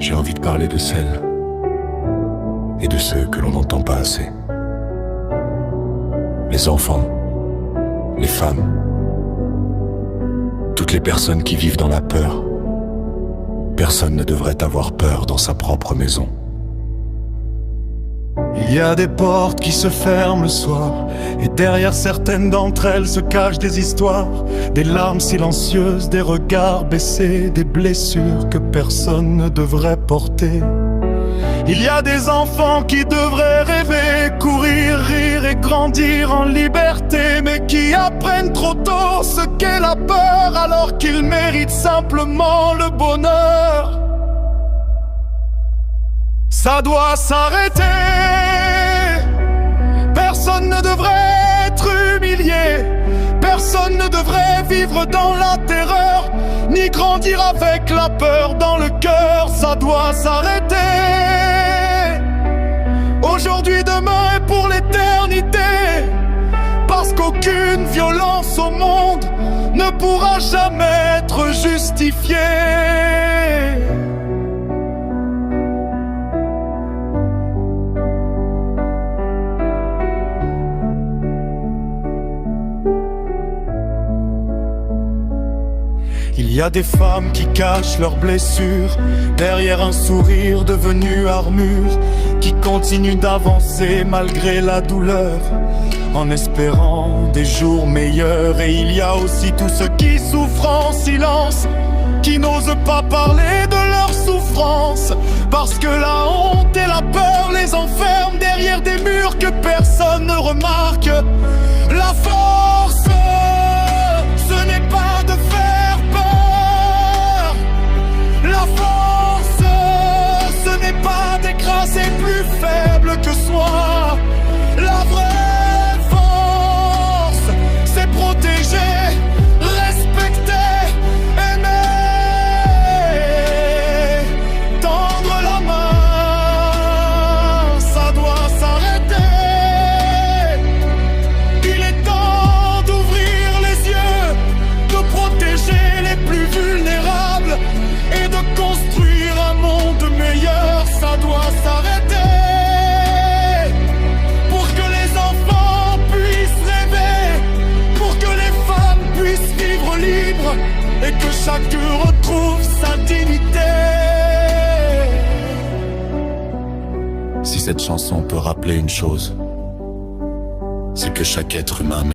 J'ai envie de parler de celles et de ceux que l'on n'entend pas assez. Les enfants, les femmes, toutes les personnes qui vivent dans la peur. Personne ne devrait avoir peur dans sa propre maison. Il y a des portes qui se ferment le soir, et derrière certaines d'entre elles se cachent des histoires, des larmes silencieuses, des regards baissés, des blessures que personne ne devrait porter. Il y a des enfants qui devraient rêver, courir, rire et grandir en liberté, mais qui apprennent trop tôt ce qu'est la peur, alors qu'ils méritent simplement le bonheur. Ça doit s'arrêter. Personne ne devrait être humilié. Personne ne devrait vivre dans la terreur, ni grandir avec la peur dans le cœur. Ça doit s'arrêter. Aujourd'hui, demain et pour l'éternité. Parce qu'aucune violence au monde ne pourra jamais être justifiée. Il y a des femmes qui cachent leurs blessures derrière un sourire devenu armure, qui continuent d'avancer malgré la douleur, en espérant des jours meilleurs. Et il y a aussi tous ceux qui souffrent en silence, qui n'osent pas parler de leur souffrance, parce que la honte et la peur les enferment derrière des murs que personne ne remarque. La force, ce n'est pas de faire peur. La force, ce n'est pas d'écraser plus faible que soi. La vraie force, c'est protéger, respecter, aimer, tendre la main. Ça doit s'arrêter. Il est temps d'ouvrir les yeux, de protéger les plus vulnérables et de construire un monde meilleur. Ça doit s'arrêter. Pour que les enfants puissent rêver, pour que les femmes puissent vivre libres et que chacun retrouve sa dignité. Si cette chanson peut rappeler une chose, c'est que chaque être humain